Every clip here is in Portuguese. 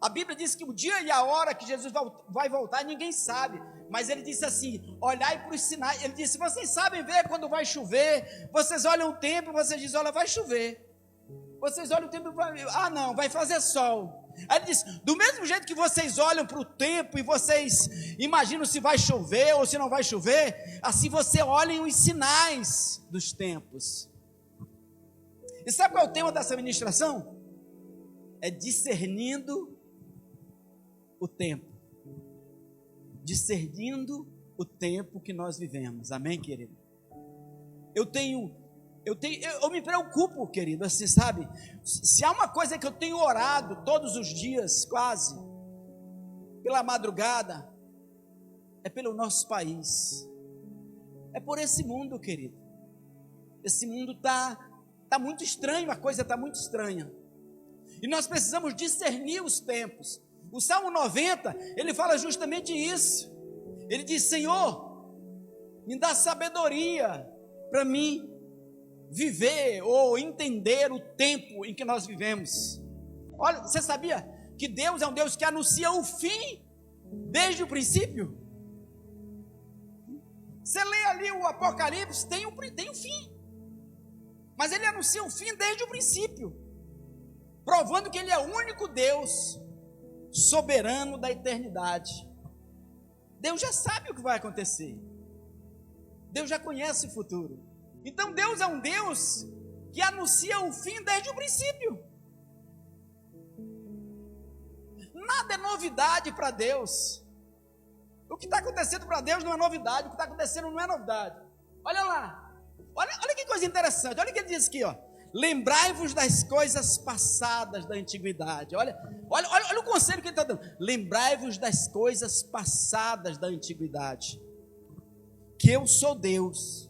A Bíblia diz que o dia e a hora que Jesus vai voltar, ninguém sabe. Mas ele disse assim: olhai para os sinais. Ele disse: vocês sabem ver quando vai chover? Vocês olham o tempo, vocês dizem: olha, vai chover. Vocês olham o tempo e não, vai fazer sol. Aí ele disse: do mesmo jeito que vocês olham para o tempo e vocês imaginam se vai chover ou se não vai chover, assim você olhem os sinais dos tempos. E sabe qual é o tema dessa ministração? É discernindo o tempo. Discernindo o tempo que nós vivemos. Amém, querido? Eu me preocupo, querido, assim, sabe? Se há uma coisa que eu tenho orado todos os dias, quase, pela madrugada, é pelo nosso país. É por esse mundo, querido. Esse mundo está muito estranho, a coisa está muito estranha. E nós precisamos discernir os tempos. O Salmo 90, ele fala justamente isso. Ele diz: Senhor, me dá sabedoria para mim viver ou entender o tempo em que nós vivemos. Olha, você sabia que Deus é um Deus que anuncia o fim desde o princípio? Você lê ali o Apocalipse, tem um fim. Mas ele anuncia o fim desde o princípio, provando que ele é o único Deus soberano da eternidade. Deus já sabe o que vai acontecer. Deus já conhece o futuro. Então Deus é um Deus que anuncia o fim desde o princípio. Nada é novidade para Deus. O que está acontecendo para Deus não é novidade. O que está acontecendo não é novidade. Olha lá. Olha que coisa interessante. Olha o que ele diz aqui, ó. Lembrai-vos das coisas passadas da antiguidade. Olha o conselho que ele está dando. Lembrai-vos das coisas passadas da antiguidade. Que eu sou Deus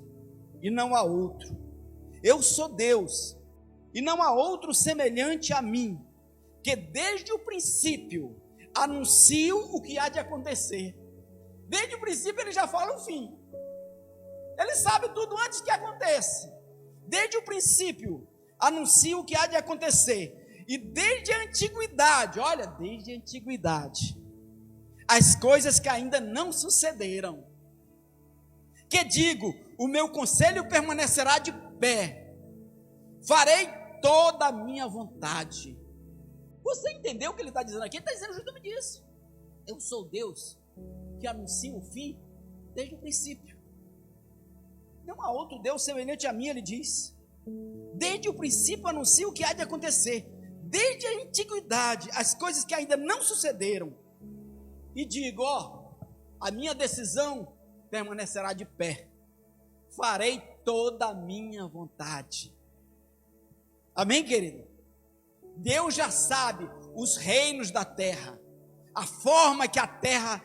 e não há outro. Eu sou Deus e não há outro semelhante a mim, que desde o princípio anuncio o que há de acontecer. Desde o princípio ele já fala o fim. Ele sabe tudo antes que aconteça. Desde o princípio anuncia o que há de acontecer. E desde a antiguidade, olha, desde a antiguidade, as coisas que ainda não sucederam. Que digo, o meu conselho permanecerá de pé. Farei toda a minha vontade. Você entendeu o que ele está dizendo aqui? Ele está dizendo justamente isso. Eu sou Deus que anuncia o fim desde o princípio. Não há outro Deus semelhante a mim, ele diz. Desde o princípio anuncio o que há de acontecer. Desde a antiguidade, as coisas que ainda não sucederam. E digo, a minha decisão permanecerá de pé. Farei toda a minha vontade. Amém, querido? Deus já sabe os reinos da terra, a forma que a terra,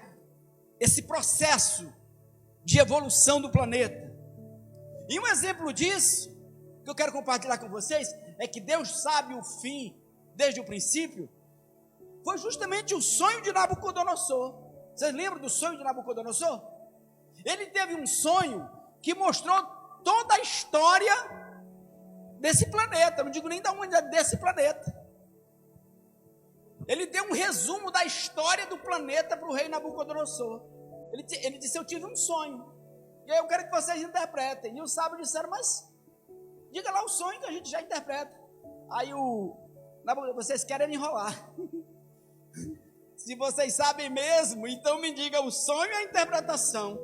esse processo de evolução do planeta. E um exemplo disso, que eu quero compartilhar com vocês, é que Deus sabe o fim desde o princípio. Foi justamente o sonho de Nabucodonosor. Vocês lembram do sonho de Nabucodonosor? Ele teve um sonho que mostrou toda a história desse planeta, não digo nem da humanidade, desse planeta. Ele deu um resumo da história do planeta para o rei Nabucodonosor. Ele disse: eu tive um sonho, e aí eu quero que vocês interpretem. E os sábios disseram: mas diga lá o sonho que a gente já interpreta. Aí vocês querem me enrolar. Se vocês sabem mesmo, então me diga o sonho e a interpretação.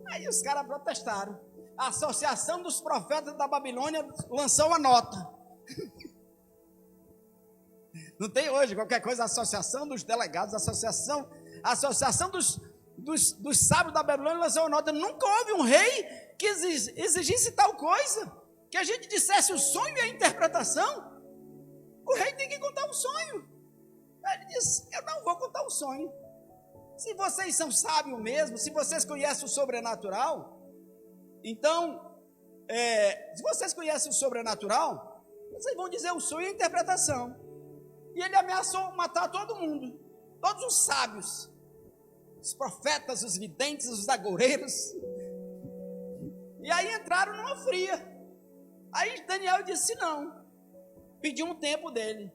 Aí os caras protestaram. A Associação dos Profetas da Babilônia lançou uma nota. Não tem hoje qualquer coisa, a Associação dos Delegados, a Associação dos Sábios da Babilônia lançou uma nota. Nunca houve um rei que exigisse tal coisa, que a gente dissesse o sonho e a interpretação. O rei tem que contar o sonho. Ele disse: eu não vou contar o sonho. Se vocês são sábios mesmo, se vocês conhecem o sobrenatural, então, se vocês conhecem o sobrenatural, vocês vão dizer o sonho e a interpretação. E ele ameaçou matar todo mundo, todos os sábios, os profetas, os videntes, os agoureiros. E aí entraram numa fria. Aí Daniel disse não, pediu um tempo dele.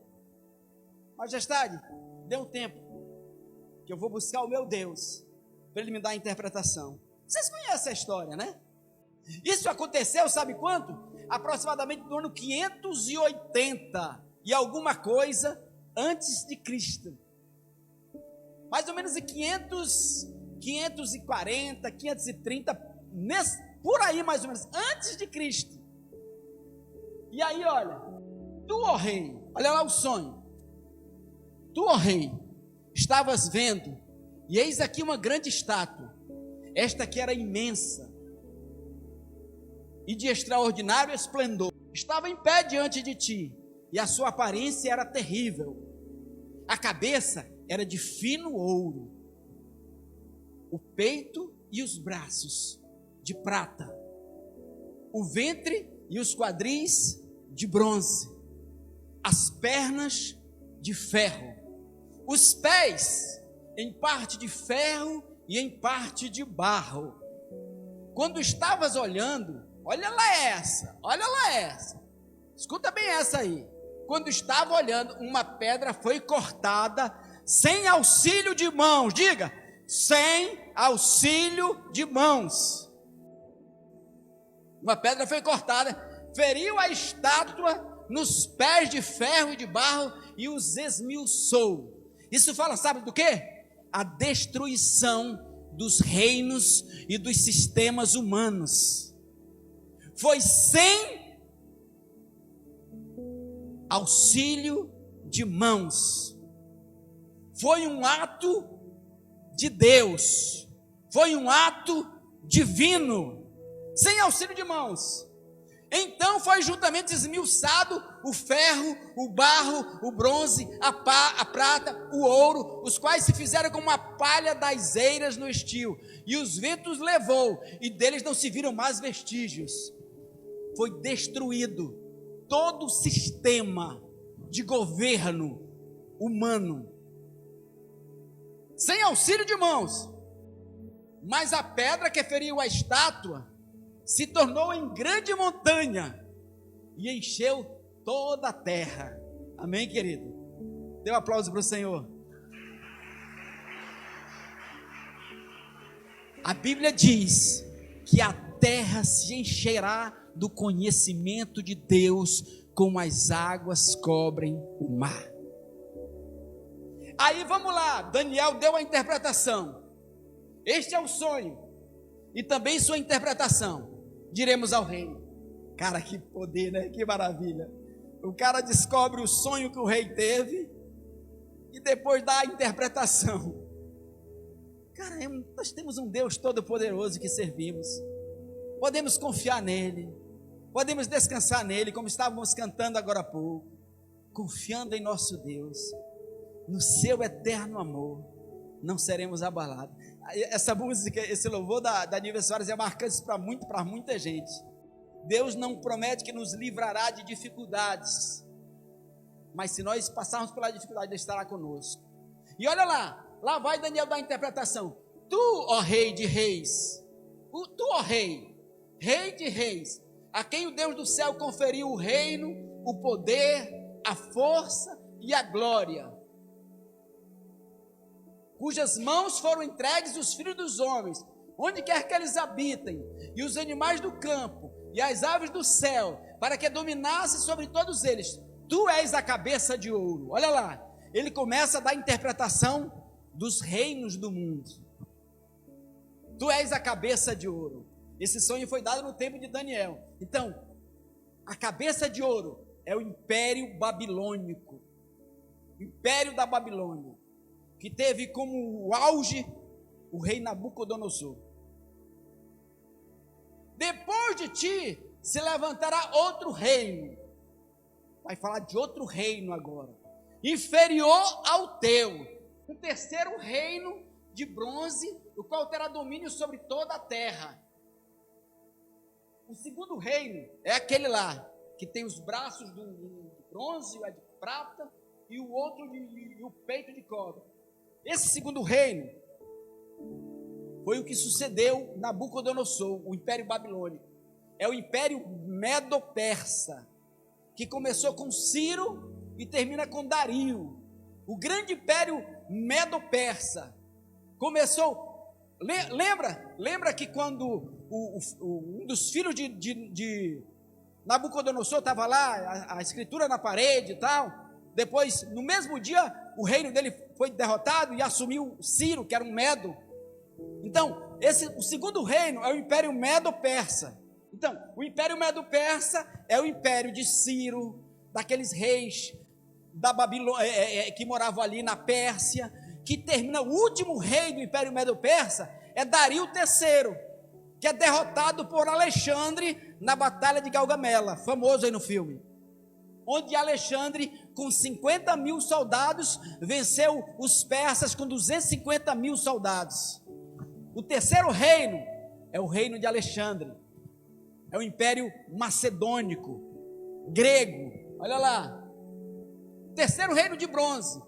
Majestade, dê um tempo, que eu vou buscar o meu Deus, para Ele me dar a interpretação. Vocês conhecem a história, né? Isso aconteceu, sabe quanto? Aproximadamente no ano 580 e alguma coisa antes de Cristo. Mais ou menos em 540, 530, por aí mais ou menos, antes de Cristo. E aí, olha, tu, ó rei, olha lá o sonho. Tu, ó rei, estavas vendo, e eis aqui uma grande estátua. Esta aqui era imensa e de extraordinário esplendor. Estava em pé diante de ti, e a sua aparência era terrível. A cabeça era de fino ouro, o peito e os braços de prata, o ventre e os quadris de bronze, as pernas de ferro, os pés em parte de ferro e em parte de barro. Quando estavas olhando, olha lá essa, escuta bem essa aí. Quando estava olhando, uma pedra foi cortada sem auxílio de mãos, diga, sem auxílio de mãos. Uma pedra foi cortada, feriu a estátua nos pés de ferro e de barro e os esmiuçou. Isso fala, sabe do quê? A destruição dos reinos e dos sistemas humanos. Foi sem auxílio de mãos. Foi um ato de Deus. Foi um ato divino, sem auxílio de mãos. Então foi juntamente esmiuçado o ferro, o barro, o bronze, a prata, o ouro, os quais se fizeram como a palha das eiras no estio, e os ventos levou, e deles não se viram mais vestígios. Foi destruído todo o sistema de governo humano, sem auxílio de mãos. Mas a pedra que feriu a estátua se tornou em grande montanha e encheu toda a terra. Amém, querido? Dê um aplauso para o Senhor. A Bíblia diz que a terra se encherá do conhecimento de Deus, como as águas cobrem o mar. Aí vamos lá, Daniel deu a interpretação. Este é o sonho e também sua interpretação. Diremos ao rei. Cara, que poder, né? Que maravilha. O cara descobre o sonho que o rei teve e depois dá a interpretação. Cara, nós temos um Deus todo-poderoso que servimos. Podemos confiar nele. Podemos descansar nele, como estávamos cantando agora há pouco. Confiando em nosso Deus, no seu eterno amor, não seremos abalados. Essa música, esse louvor da Nívia Soares é marcante para muita gente. Deus não promete que nos livrará de dificuldades, mas se nós passarmos pela dificuldade, Ele estará conosco. E olha lá vai Daniel dar a interpretação. Tu, ó rei de reis, tu, ó rei de reis, a quem o Deus do céu conferiu o reino, o poder, a força e a glória, cujas mãos foram entregues os filhos dos homens, onde quer que eles habitem, e os animais do campo, e as aves do céu, para que dominasse sobre todos eles. Tu és a cabeça de ouro. Olha lá, ele começa a dar interpretação dos reinos do mundo. Tu és a cabeça de ouro. Esse sonho foi dado no tempo de Daniel. Então, a cabeça de ouro é o Império Babilônico, o Império da Babilônia, que teve como o auge o rei Nabucodonosor. Depois de ti se levantará outro reino. Vai falar de outro reino agora, inferior ao teu, um terceiro reino de bronze, o qual terá domínio sobre toda a terra. O segundo reino é aquele lá, que tem os braços de bronze, o de prata, e o outro e o peito de cobre. Esse segundo reino foi o que sucedeu Nabucodonosor, o Império Babilônico. É o Império Medo-Persa, que começou com Ciro e termina com Dario, O grande império Medo-Persa começou. Lembra que quando um dos filhos de Nabucodonosor estava lá, a escritura na parede e tal, depois, no mesmo dia, o reino dele foi derrotado e assumiu Ciro, que era um Medo. Então, o segundo reino é o Império Medo-Persa. Então, o Império Medo-Persa é o império de Ciro, daqueles reis da Babilônia, que moravam ali na Pérsia, que termina. O último rei do Império Medo-Persa é Dario III, que é derrotado por Alexandre na Batalha de Gaugamela, famoso aí no filme, onde Alexandre, com 50 mil soldados, venceu os persas com 250 mil soldados. O terceiro reino é o reino de Alexandre, é o Império Macedônico, grego, olha lá. Terceiro reino de bronze,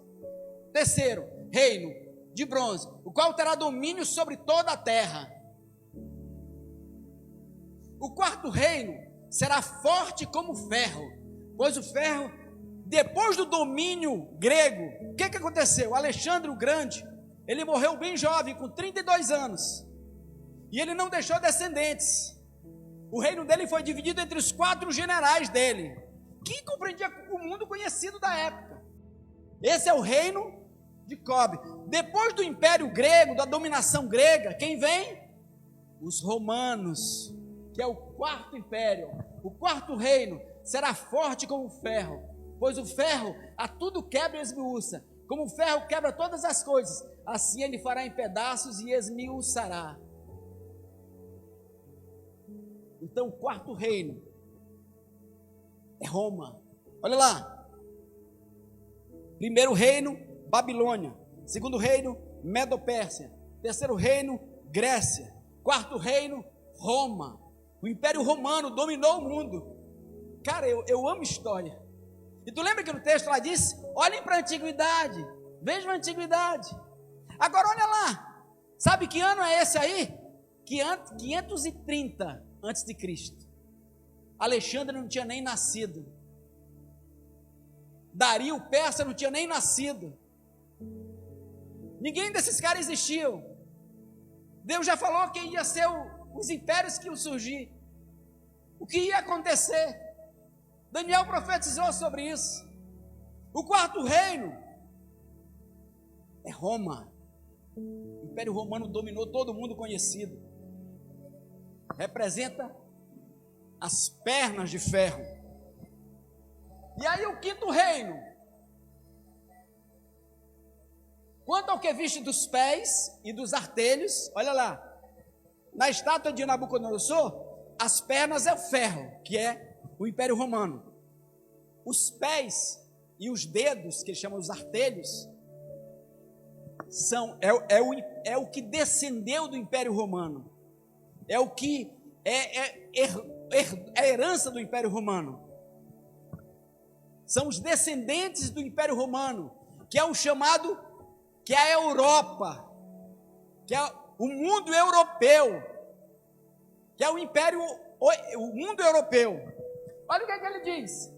terceiro reino de bronze, o qual terá domínio sobre toda a terra. O quarto reino será forte como ferro, pois o ferro, depois do domínio grego, o que aconteceu? Alexandre o Grande, ele morreu bem jovem, com 32 anos, e ele não deixou descendentes. O reino dele foi dividido entre os 4 generais dele, que compreendia o mundo conhecido da época. Esse é o reino de Cobre. Depois do Império Grego, da dominação grega, quem vem? Os romanos, que é o quarto império. O quarto reino será forte como o ferro, pois o ferro a tudo quebra e esmiuça. Como o ferro quebra todas as coisas, assim ele fará em pedaços e esmiuçará. Então, o quarto reino é Roma. Olha lá. Primeiro reino, Babilônia. Segundo reino, Medo-Pérsia. Terceiro reino, Grécia. Quarto reino, Roma. O Império Romano dominou o mundo. Cara, eu amo história. E tu lembra que no texto lá disse: olhem para a antiguidade, vejam a antiguidade. Agora olha lá, sabe que ano é esse aí? 530 antes de Cristo. Alexandre não tinha nem nascido. Dario Persa não tinha nem nascido. Ninguém desses caras existiu. Deus já falou que ia ser os impérios que iam surgir, o que ia acontecer. Daniel profetizou sobre isso. O quarto reino é Roma. O Império Romano dominou todo mundo conhecido. Representa as pernas de ferro. E aí o quinto reino, quanto ao que é visto dos pés e dos artelhos, olha lá, na estátua de Nabucodonosor, as pernas é o ferro, que é o Império Romano. Os pés e os dedos, que eles chamam os artelhos, é o que descendeu do Império Romano, é o que é a herança do Império Romano. São os descendentes do Império Romano, que é o chamado, que é a Europa, que é o mundo europeu, que é o Império, o mundo europeu. Olha o que ele diz: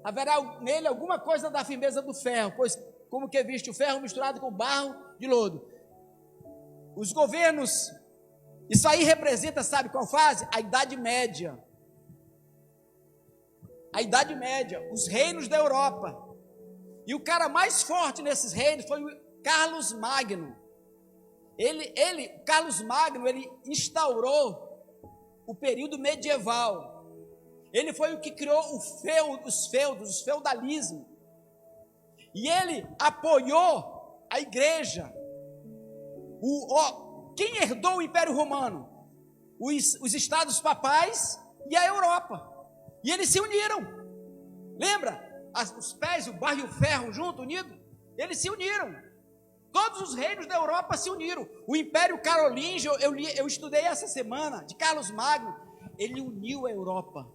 haverá nele alguma coisa da firmeza do ferro, pois como que é visto o ferro misturado com barro de lodo. Os governos, isso aí representa, sabe qual fase? A Idade Média. A Idade Média, os reinos da Europa. E o cara mais forte nesses reinos foi o Carlos Magno. Carlos Magno, ele instaurou o período medieval. Ele foi o que criou os feudalismo. E ele apoiou a igreja. Quem herdou o Império Romano? Os estados papais e a Europa. E eles se uniram. Lembra? Os pés, o barro e o ferro junto, unido. Eles se uniram. Todos os reinos da Europa se uniram. O Império Carolíngio, eu estudei essa semana, de Carlos Magno. Ele uniu a Europa.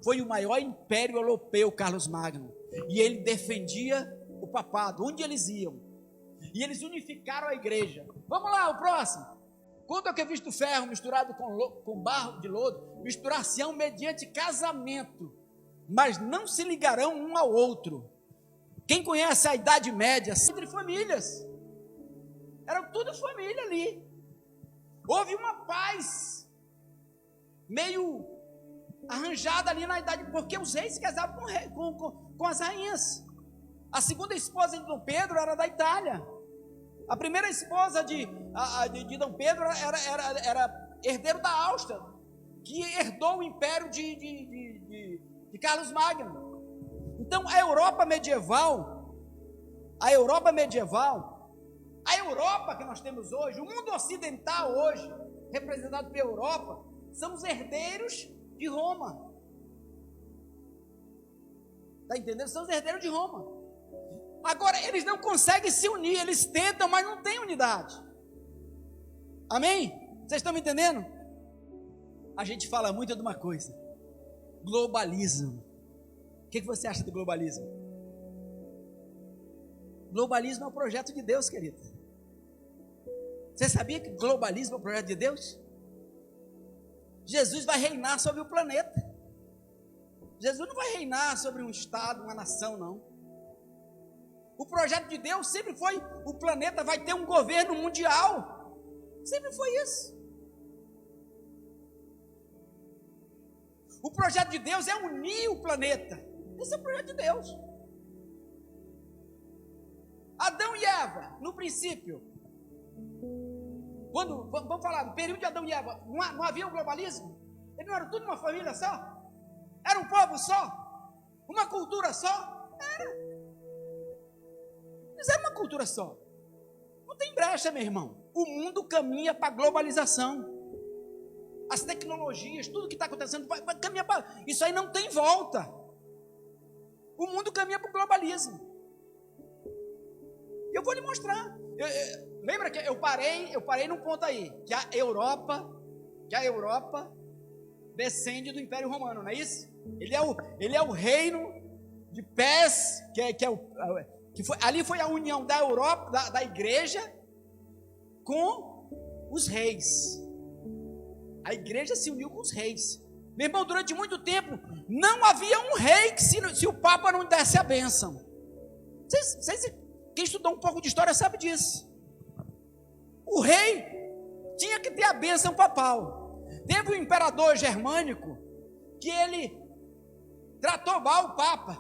Foi o maior império europeu, Carlos Magno. E ele defendia o papado, onde eles iam. E eles unificaram a igreja. Vamos lá, o próximo. Quanto ao que é visto ferro misturado com barro de lodo, misturar-se-ão mediante casamento, mas não se ligarão um ao outro. Quem conhece a Idade Média, entre famílias, era tudo família ali. Houve uma paz meio arranjada ali na idade, porque os reis se casavam com as rainhas. A segunda esposa de Dom Pedro era da Itália. A primeira esposa de Dom Pedro era herdeiro da Áustria, que herdou o império de Carlos Magno. Então a Europa medieval, a Europa que nós temos hoje, o mundo ocidental hoje, representado pela Europa, são os herdeiros de Roma. Está entendendo? São os herdeiros de Roma. Agora, eles não conseguem se unir, eles tentam, mas não tem unidade. Amém? Vocês estão me entendendo? A gente fala muito de uma coisa: globalismo. O que você acha do globalismo? Globalismo é um projeto de Deus, querido. Você sabia que globalismo é um projeto de Deus? Jesus vai reinar sobre o planeta. Jesus não vai reinar sobre um estado, uma nação, não. O projeto de Deus sempre foi: o planeta vai ter um governo mundial. Sempre foi isso. O projeto de Deus é unir o planeta. Esse é o projeto de Deus. Adão e Eva, no princípio, vamos falar do período de Adão e Eva, não havia um globalismo? Eles não eram tudo uma família só? Era um povo só? Uma cultura só? Era. Eles eram uma cultura só. Não tem brecha, meu irmão. O mundo caminha para a globalização. As tecnologias, tudo que está acontecendo vai caminhar para... Isso aí não tem volta. O mundo caminha para o globalismo. Eu vou lhe mostrar. Lembra que eu parei num ponto aí, que a Europa descende do Império Romano, não é isso? Ele é o reino de pés, ali foi a união da Europa, da igreja, com os reis. A igreja se uniu com os reis. Meu irmão, durante muito tempo, não havia um rei que se o Papa não desse a bênção. Quem estudou um pouco de história sabe disso. O rei tinha que ter a bênção papal. Teve um imperador germânico que ele tratou mal o Papa.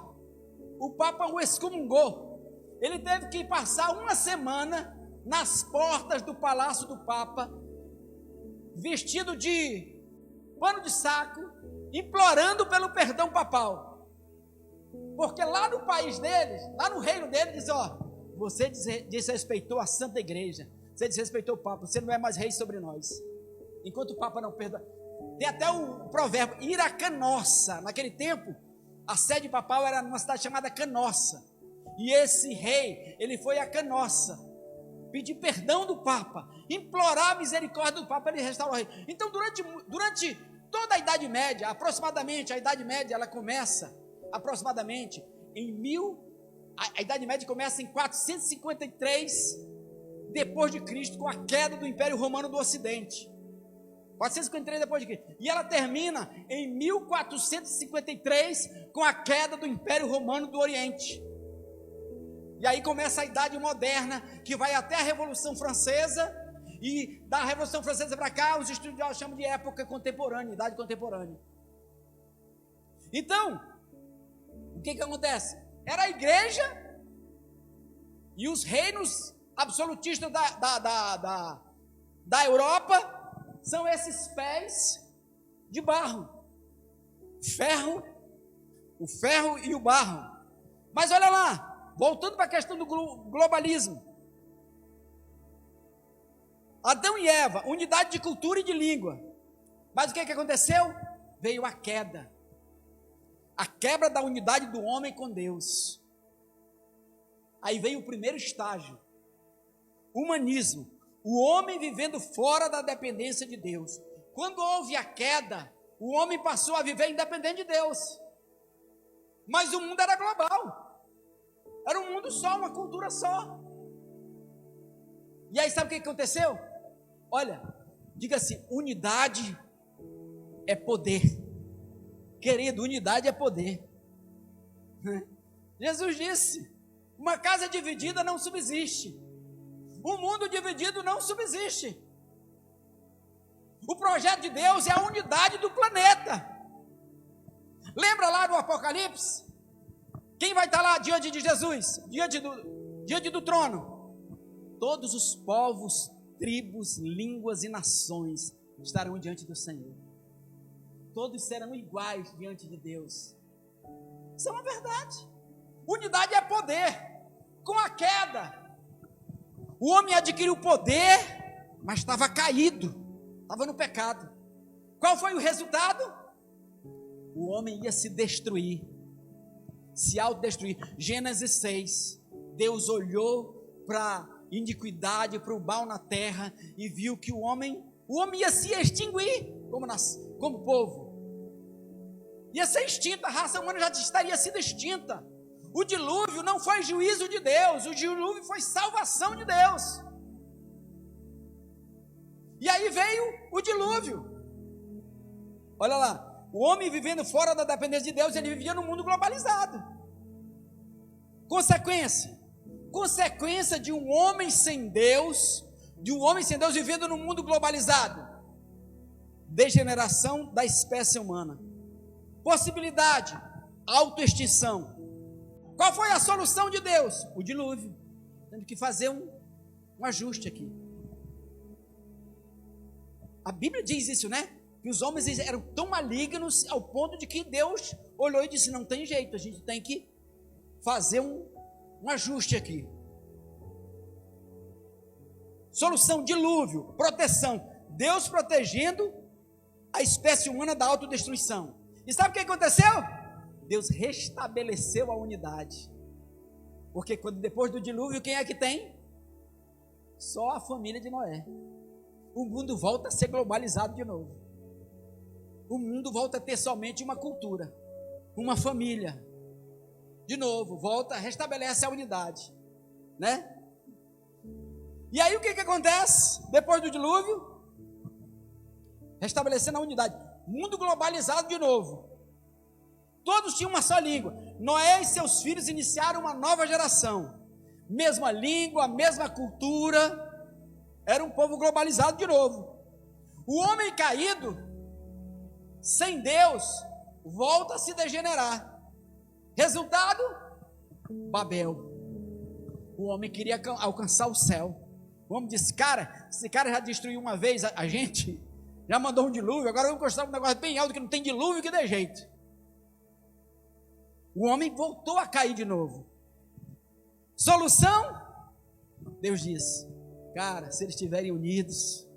O Papa o excomungou. Ele teve que passar uma semana nas portas do palácio do Papa, vestido de pano de saco, implorando pelo perdão papal. Porque lá no país deles, lá no reino deles, diz: ó, você desrespeitou a Santa Igreja, você desrespeitou o Papa, você não é mais rei sobre nós. Enquanto o Papa não perdoa. Tem até o provérbio, ir a Canossa. Naquele tempo, a sede papal era numa cidade chamada Canossa. E esse rei, ele foi a Canossa, pedir perdão do Papa, implorar a misericórdia do Papa, ele restaurou o rei. Então, durante toda a Idade Média, aproximadamente, a Idade Média, ela começa aproximadamente a Idade Média começa em 453 depois de Cristo, com a queda do Império Romano do Ocidente. 453 depois de Cristo. E ela termina em 1453 com a queda do Império Romano do Oriente. E aí começa a Idade Moderna, que vai até a Revolução Francesa, e da Revolução Francesa para cá, os estudiosos chamam de época contemporânea, Idade Contemporânea. Então, o que acontece? Era a igreja e os reinos absolutistas da Europa, são esses pés de barro, o ferro e o barro. Mas olha lá, voltando para a questão do globalismo. Adão e Eva, unidade de cultura e de língua. Mas o que aconteceu? Veio a queda. A quebra da unidade do homem com Deus. Aí veio o primeiro estágio. Humanismo. O homem vivendo fora da dependência de Deus. Quando houve a queda, o homem passou a viver independente de Deus. Mas o mundo era global. Era um mundo só, uma cultura só. E aí sabe o que aconteceu? Olha, diga assim: unidade é poder. Querido, unidade é poder. Jesus disse: Uma casa dividida não subsiste. Um mundo dividido não subsiste. O projeto de Deus é a unidade do planeta. Lembra lá do Apocalipse? Quem vai estar lá diante de Jesus? Diante do trono? Todos os povos, tribos, línguas e nações estarão diante do Senhor. Todos serão iguais diante de Deus. Isso é uma verdade. Unidade é poder. Com a queda, o homem adquiriu poder, mas estava caído, estava no pecado. Qual foi o resultado? O homem ia se destruir, se autodestruir. Gênesis 6, Deus olhou para a iniquidade, para o mal na terra, e viu que o homem ia se extinguir como povo. Ia ser extinta, a raça humana já estaria sido extinta. O dilúvio não foi juízo de Deus, o dilúvio foi salvação de Deus. E aí veio o dilúvio. Olha lá, o homem vivendo fora da dependência de Deus, ele vivia num mundo globalizado. Consequência de um homem sem Deus, vivendo num mundo globalizado. Degeneração da espécie humana. Possibilidade, autoextinção. Qual foi a solução de Deus? O dilúvio. Tendo que fazer um ajuste aqui. A Bíblia diz isso, né? Que os homens eram tão malignos ao ponto de que Deus olhou e disse: não tem jeito, a gente tem que fazer um ajuste aqui. Solução: dilúvio, proteção. Deus protegendo a espécie humana da autodestruição. E sabe o que aconteceu? Deus restabeleceu a unidade. Porque depois do dilúvio, quem é que tem? Só a família de Noé. O mundo volta a ser globalizado de novo. O mundo volta a ter somente uma cultura, uma família. De novo, restabelece a unidade, né? E aí o que acontece depois do dilúvio? Restabelecendo a unidade. Mundo globalizado de novo. Todos tinham uma só língua. Noé e seus filhos iniciaram uma nova geração. Mesma língua, mesma cultura. Era um povo globalizado de novo. O homem caído, sem Deus, volta a se degenerar. Resultado? Babel. O homem queria alcançar o céu. O homem disse: esse cara já destruiu uma vez a gente, já mandou um dilúvio, agora vamos construir um negócio bem alto que não tem dilúvio que dê jeito. O homem voltou a cair de novo. Solução? Deus disse: se eles estiverem unidos,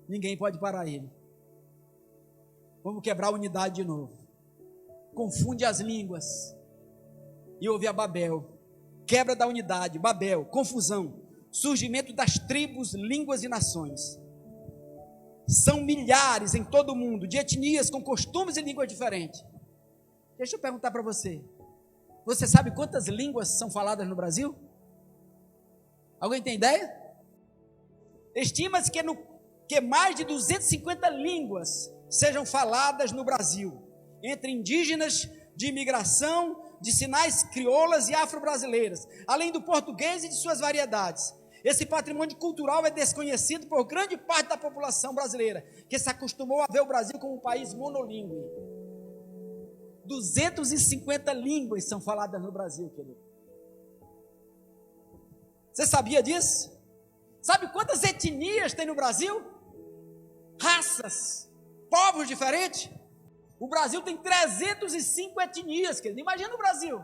ninguém pode parar ele. Vamos quebrar a unidade de novo. Confunde as línguas. E houve a Babel. Quebra da unidade, Babel, confusão. Surgimento das tribos, línguas e nações. São milhares em todo o mundo, de etnias com costumes e línguas diferentes. Deixa eu perguntar para você. Você sabe quantas línguas são faladas no Brasil? Alguém tem ideia? Estima-se que mais de 250 línguas sejam faladas no Brasil, entre indígenas, de imigração, de sinais crioulas e afro-brasileiras, além do português e de suas variedades. Esse patrimônio cultural é desconhecido por grande parte da população brasileira, que se acostumou a ver o Brasil como um país monolíngue. 250 línguas são faladas no Brasil, querido. Você sabia disso? Sabe quantas etnias tem no Brasil? Raças, povos diferentes. O Brasil tem 305 etnias, querido. Imagina o Brasil.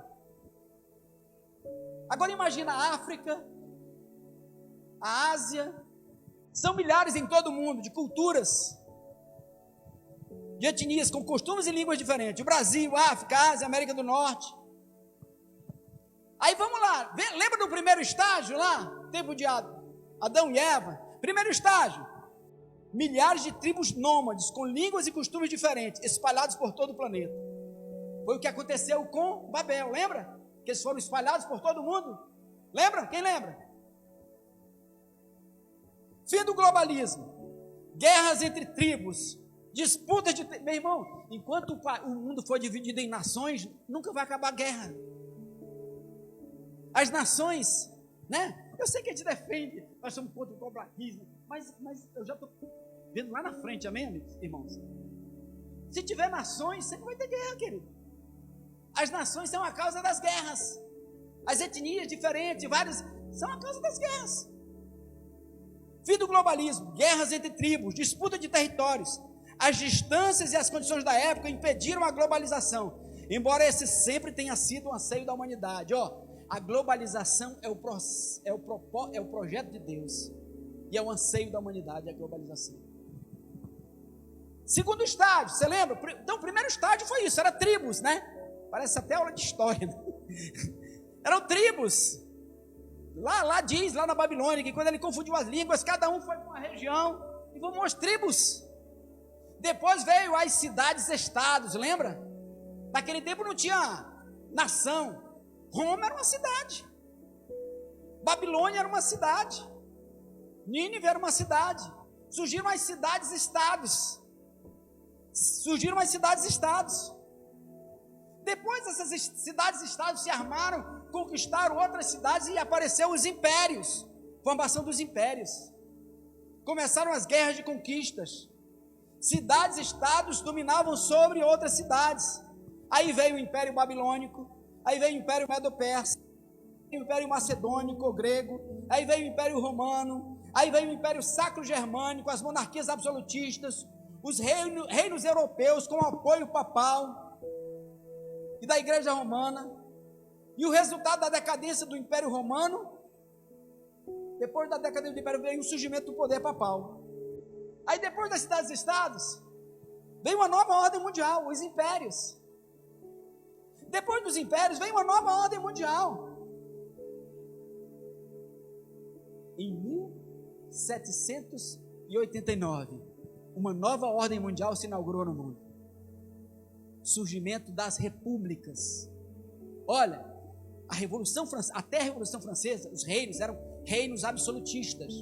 Agora imagina a África, a Ásia. São milhares em todo o mundo, de culturas, de etnias com costumes e línguas diferentes. O Brasil, África, Ásia, América do Norte. Aí vamos lá, lembra do primeiro estágio lá? Tempo de Adão e Eva. Primeiro estágio. Milhares de tribos nômades, com línguas e costumes diferentes, espalhados por todo o planeta. Foi o que aconteceu com Babel, lembra? Que eles foram espalhados por todo o mundo. Lembra? Quem lembra? Fim do globalismo. Guerras entre tribos. Disputas de... Meu irmão, enquanto o mundo for dividido em nações, nunca vai acabar a guerra. As nações, né? Eu sei que a gente defende, nós somos contra o globalismo, mas eu já estou vendo lá na frente, amém, amigos, irmãos? Se tiver nações, sempre vai ter guerra, querido. As nações são a causa das guerras. As etnias diferentes, várias, são a causa das guerras. Fim do globalismo, guerras entre tribos, disputa de territórios. As distâncias e as condições da época impediram a globalização, embora esse sempre tenha sido um anseio da humanidade. A globalização é o projeto de Deus, e é o anseio da humanidade, a globalização. Segundo estágio, você lembra? Então, o primeiro estágio foi isso, era tribos, né? Parece até aula de história, né? Eram tribos. Lá diz, lá na Babilônia, que quando ele confundiu as línguas, cada um foi para uma região e formou as tribos. Depois veio as cidades-estados, lembra? Naquele tempo não tinha nação. Roma era uma cidade. Babilônia era uma cidade. Nínive era uma cidade. Surgiram as cidades-estados. Depois essas cidades-estados se armaram, conquistaram outras cidades e apareceram os impérios. Formação dos impérios. Começaram as guerras de conquistas. Cidades-estados dominavam sobre outras cidades. Aí veio o Império Babilônico, aí veio o Império Medo-Persa, o Império Macedônico ou grego, aí veio o Império Romano, aí veio o Império Sacro-Germânico, as monarquias absolutistas, os reinos europeus com apoio papal e da Igreja Romana. E o resultado da decadência do Império Romano, depois da decadência do Império, veio o surgimento do poder papal. Aí depois das cidades-estados, veio uma nova ordem mundial, os impérios. Depois dos impérios, veio uma nova ordem mundial. Em 1789, uma nova ordem mundial se inaugurou no mundo. Surgimento das repúblicas. Olha, até a Revolução Francesa, os reinos eram reinos absolutistas.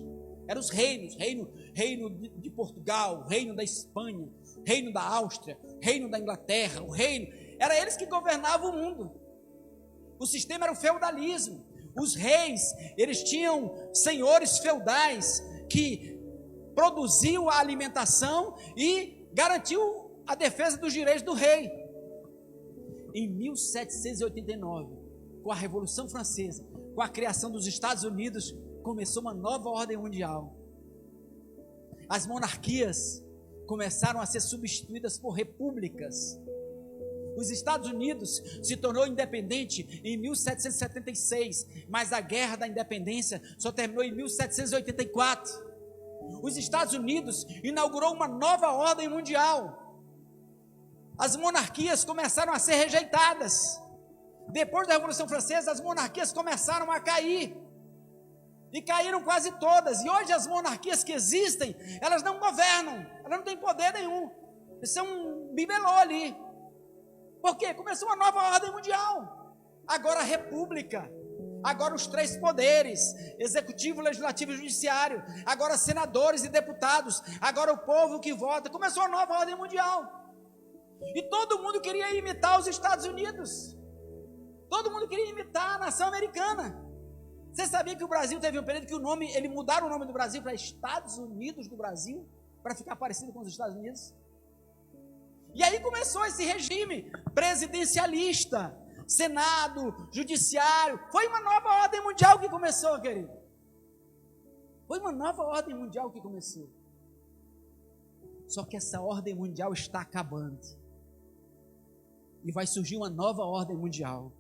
Eram os reinos, reino de Portugal, reino da Espanha, reino da Áustria, reino da Inglaterra, era eles que governavam o mundo. O sistema era o feudalismo. Os reis, eles tinham senhores feudais que produziam a alimentação e garantiam a defesa dos direitos do rei. Em 1789, com a Revolução Francesa, com a criação dos Estados Unidos, começou uma nova ordem mundial. As monarquias começaram a ser substituídas por repúblicas. Os Estados Unidos se tornou independente em 1776, mas a Guerra da Independência só terminou em 1784. Os Estados Unidos inaugurou uma nova ordem mundial. As monarquias começaram a ser rejeitadas. Depois da Revolução Francesa, as monarquias começaram a cair. E caíram quase todas. E hoje as monarquias que existem, elas não governam, elas não têm poder nenhum. Isso é um bibelô ali. Por quê? Começou uma nova ordem mundial. Agora a república. Agora os três poderes: executivo, legislativo e judiciário. Agora senadores e deputados. Agora o povo que vota. Começou a nova ordem mundial. E todo mundo queria imitar os Estados Unidos. Todo mundo queria imitar a nação americana. Você sabia que o Brasil teve um período que eles mudaram o nome do Brasil para Estados Unidos do Brasil, para ficar parecido com os Estados Unidos? E aí começou esse regime presidencialista, Senado, Judiciário. Foi uma nova ordem mundial que começou, querido. Foi uma nova ordem mundial que começou. Só que essa ordem mundial está acabando. E vai surgir uma nova ordem mundial.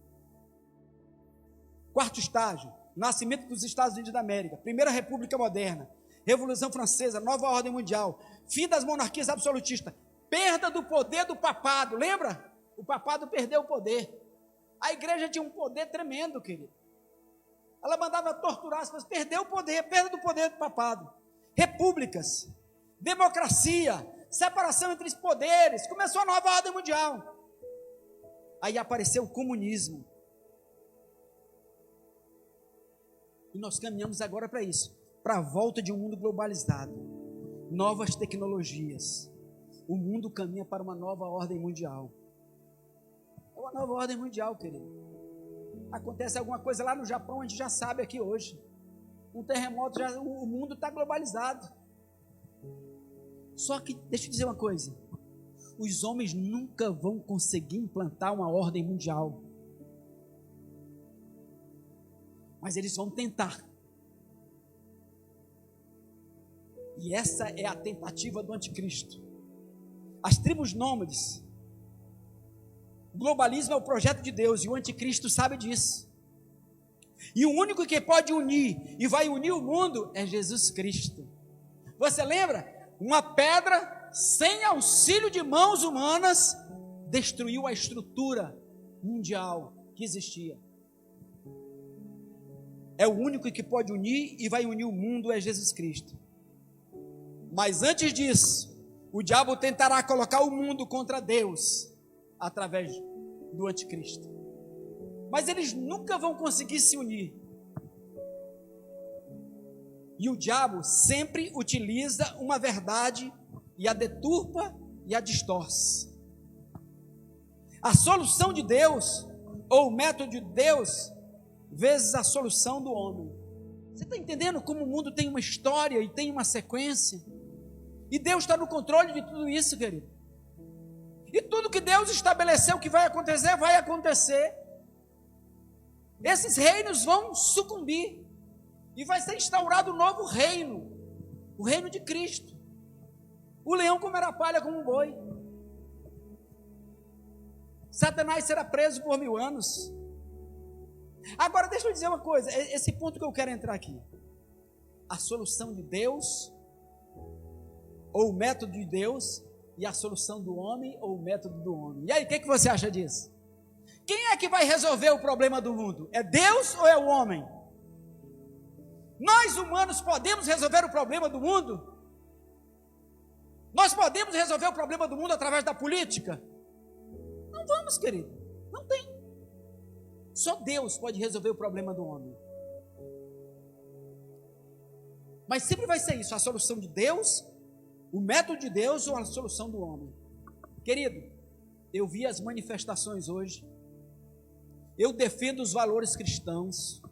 Quarto estágio: nascimento dos Estados Unidos da América, Primeira República Moderna, Revolução Francesa, nova ordem mundial, fim das monarquias absolutistas, perda do poder do papado. Lembra? O papado perdeu o poder. A igreja tinha um poder tremendo, querido. Ela mandava torturar as pessoas, perdeu o poder, perda do poder do papado. Repúblicas, democracia, separação entre os poderes, começou a nova ordem mundial. Aí apareceu o comunismo. E nós caminhamos agora para isso, para a volta de um mundo globalizado, novas tecnologias. O mundo caminha para uma nova ordem mundial. É uma nova ordem mundial, querido. Acontece alguma coisa lá no Japão, a gente já sabe aqui hoje. Um terremoto, o mundo está globalizado. Só que, deixa eu dizer uma coisa. Os homens nunca vão conseguir implantar uma ordem mundial. Mas eles vão tentar. E essa é a tentativa do anticristo. As tribos nômades. O globalismo é o projeto de Deus e o anticristo sabe disso. E o único que pode unir e vai unir o mundo é Jesus Cristo. Você lembra? Uma pedra sem auxílio de mãos humanas destruiu a estrutura mundial que existia. É o único que pode unir e vai unir o mundo é Jesus Cristo. Mas antes disso, o diabo tentará colocar o mundo contra Deus através do anticristo. Mas eles nunca vão conseguir se unir. E o diabo sempre utiliza uma verdade e a deturpa e a distorce. A solução de Deus, ou o método de Deus, vezes a solução do homem. Você está entendendo como o mundo tem uma história e tem uma sequência? E Deus está no controle de tudo isso, querido. E tudo que Deus estabeleceu que vai acontecer, vai acontecer. Esses reinos vão sucumbir. E vai ser instaurado um novo reino. O reino de Cristo. O leão comerá palha como um boi. Satanás será preso por 1000 anos. Agora deixa eu dizer uma coisa. Esse ponto que eu quero entrar aqui. A solução de Deus, ou o método de Deus, e a solução do homem, ou o método do homem. E aí, o que você acha disso? Quem é que vai resolver o problema do mundo? É Deus ou é o homem? Nós humanos podemos resolver o problema do mundo? Nós podemos resolver o problema do mundo através da política? Não vamos, querido. Não tem. Só Deus pode resolver o problema do homem. Mas sempre vai ser isso, a solução de Deus, o método de Deus ou a solução do homem. Querido, eu vi as manifestações hoje. Eu defendo os valores cristãos.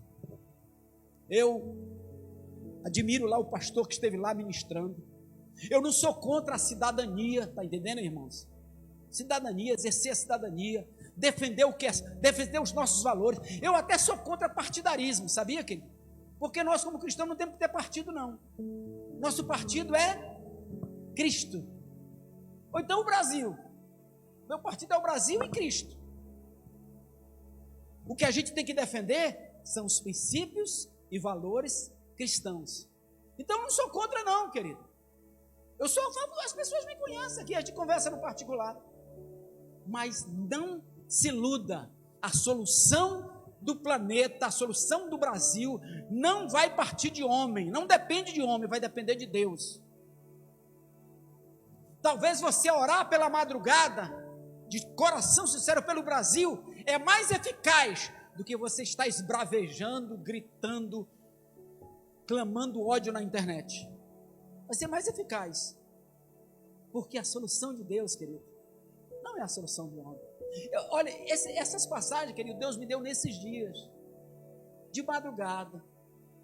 Eu admiro lá o pastor que esteve lá ministrando. Eu não sou contra a cidadania, está entendendo, irmãos? Cidadania, exercer a cidadania, defender o que é, defender os nossos valores. Eu até sou contra partidarismo, sabia, querido? Porque nós, como cristãos, não temos que ter partido, não. Nosso partido é Cristo. Ou então o Brasil. Meu partido é o Brasil e Cristo. O que a gente tem que defender são os princípios e valores cristãos. Então eu não sou contra, não, querido. Eu sou a favor, as pessoas me conhecem aqui, a gente conversa no particular. Mas não se iluda, a solução do planeta, a solução do Brasil não vai partir de homem, não depende de homem, vai depender de Deus. Talvez você orar pela madrugada, de coração sincero pelo Brasil, é mais eficaz do que você estar esbravejando, gritando, clamando ódio na internet. Vai ser mais eficaz. Porque a solução de Deus, querido, não é a solução do homem. Olha, essas passagens, querido, Deus me deu nesses dias, de madrugada,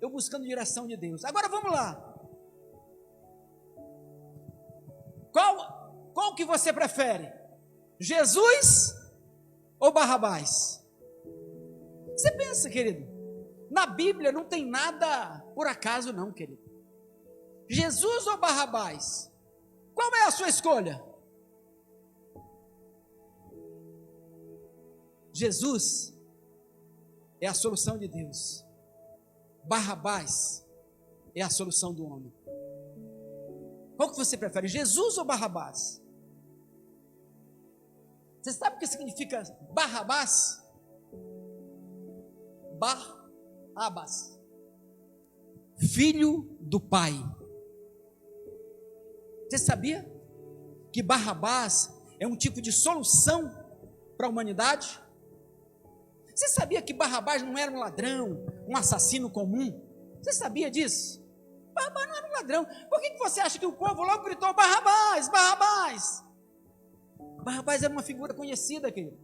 eu buscando direção de Deus. Agora vamos lá. Qual que você prefere? Jesus ou Barrabás? Você pensa, querido, na Bíblia não tem nada por acaso não, querido. Jesus ou Barrabás? Qual é a sua escolha? Jesus é a solução de Deus. Barrabás é a solução do homem. Qual que você prefere, Jesus ou Barrabás? Você sabe o que significa Barrabás? Barrabás, filho do pai. Você sabia que Barrabás é um tipo de solução para a humanidade? Você sabia que Barrabás não era um ladrão, um assassino comum? Você sabia disso? Barrabás não era um ladrão. Por que você acha que o povo logo gritou Barrabás, Barrabás? Barrabás era uma figura conhecida, querido.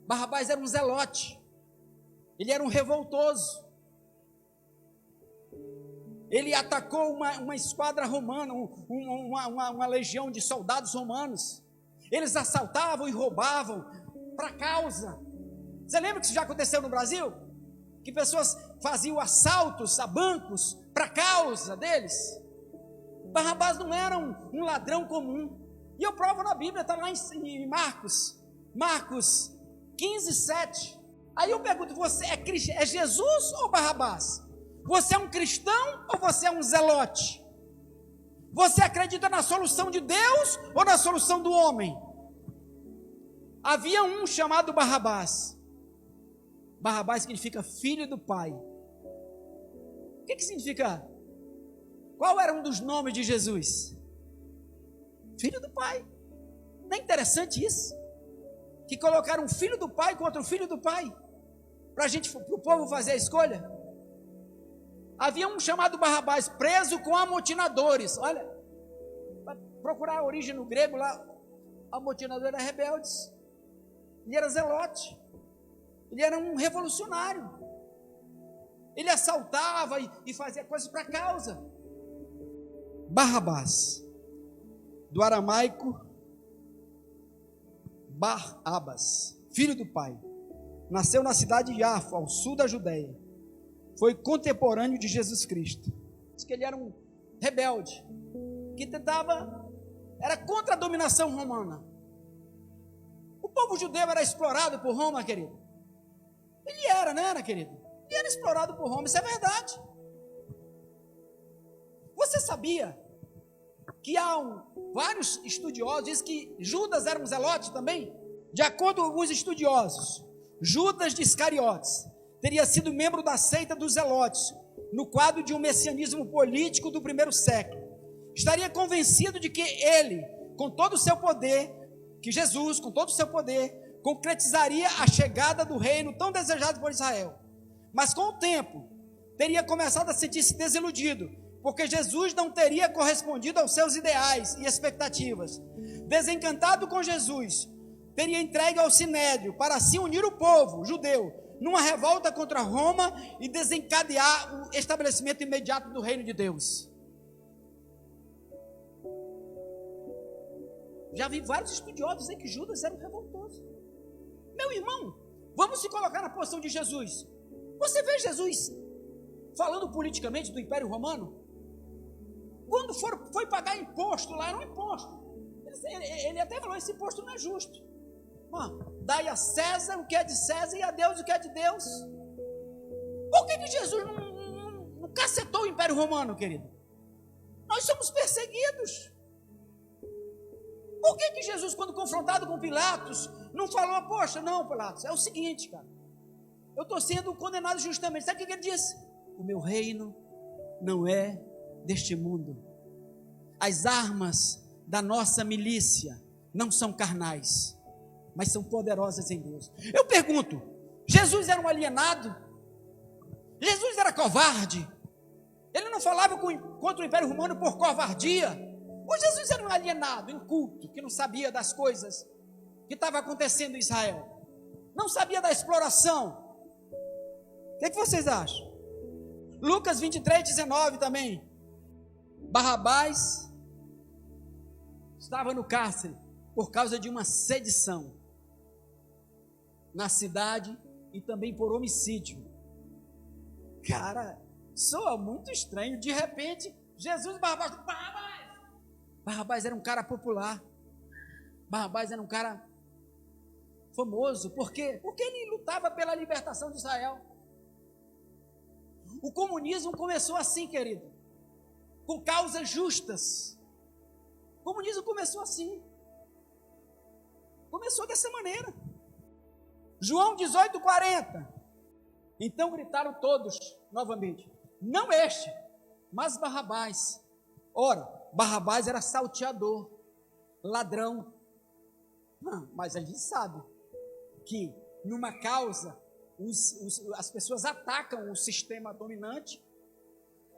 Barrabás era um zelote. Ele era um revoltoso. Ele atacou uma esquadra romana, uma legião de soldados romanos. Eles assaltavam e roubavam para causa. Você lembra que isso já aconteceu no Brasil? Que pessoas faziam assaltos a bancos para causa deles? Barrabás não era um ladrão comum. E eu provo na Bíblia, está lá em Marcos 15, 7. Aí eu pergunto, você é Jesus ou Barrabás? Você é um cristão ou você é um zelote? Você acredita na solução de Deus ou na solução do homem? Havia um chamado Barrabás. Barrabás significa filho do pai. O que significa? Qual era um dos nomes de Jesus? Filho do pai. Não é interessante isso? Que colocaram um filho do pai contra o filho do pai, para o povo fazer a escolha. Havia um chamado Barrabás, preso com amotinadores. Olha, para procurar a origem no grego lá, amotinador era rebeldes. Ele era zelote. Ele era um revolucionário. Ele assaltava e fazia coisas para causa. Barrabás, do aramaico Bar-Abas, filho do pai, nasceu na cidade de Jaffa, ao sul da Judéia. Foi contemporâneo de Jesus Cristo. Diz que ele era um rebelde, que era contra a dominação romana. O povo judeu era explorado por Roma, querido. Ele era, não era, querido? Ele era explorado por Roma, isso é verdade. Você sabia que há vários estudiosos dizem que Judas era um zelote também? De acordo com alguns estudiosos, Judas de Iscariotes teria sido membro da seita dos zelotes, no quadro de um messianismo político do primeiro século. Estaria convencido de que ele, com todo o seu poder, que Jesus, com todo o seu poder, concretizaria a chegada do reino tão desejado por Israel. Mas com o tempo, teria começado a sentir-se desiludido, porque Jesus não teria correspondido aos seus ideais e expectativas. Desencantado com Jesus, teria entregue ao Sinédrio para assim unir o povo judeu numa revolta contra Roma e desencadear o estabelecimento imediato do reino de Deus. Já vi vários estudiosos dizer que Judas era um revoltoso. Meu irmão, vamos se colocar na posição de Jesus. Você vê Jesus falando politicamente do Império Romano? Quando foi pagar imposto lá, era um imposto. Ele até falou, esse imposto não é justo. Dai a César o que é de César e a Deus o que é de Deus. Por que Jesus não cacetou o Império Romano, querido? Nós somos perseguidos. Por que Jesus, quando confrontado com Pilatos, não falou, poxa, não, Pilatos, é o seguinte, cara, eu estou sendo condenado justamente. Sabe o que ele disse? O meu reino não é deste mundo. As armas da nossa milícia não são carnais, mas são poderosas em Deus. Eu pergunto, Jesus era um alienado? Jesus era covarde? Ele não falava contra o Império Romano por covardia? Ou Jesus era um alienado, inculto, que não sabia das coisas que estavam acontecendo em Israel? Não sabia da exploração? O que vocês acham? Lucas 23, 19 também. Barrabás estava no cárcere por causa de uma sedição na cidade e também por homicídio. Cara, soa muito estranho. De repente, Jesus e Barrabás era um cara popular. Barrabás era um cara famoso. Por quê? Porque ele lutava pela libertação de Israel. O comunismo começou assim, querido, com causas justas. O comunismo começou assim. Começou dessa maneira. João 18:40. Então gritaram todos novamente: não este, mas Barrabás. Ora, Barrabás era salteador, ladrão. Mas a gente sabe que numa causa as pessoas atacam o sistema dominante.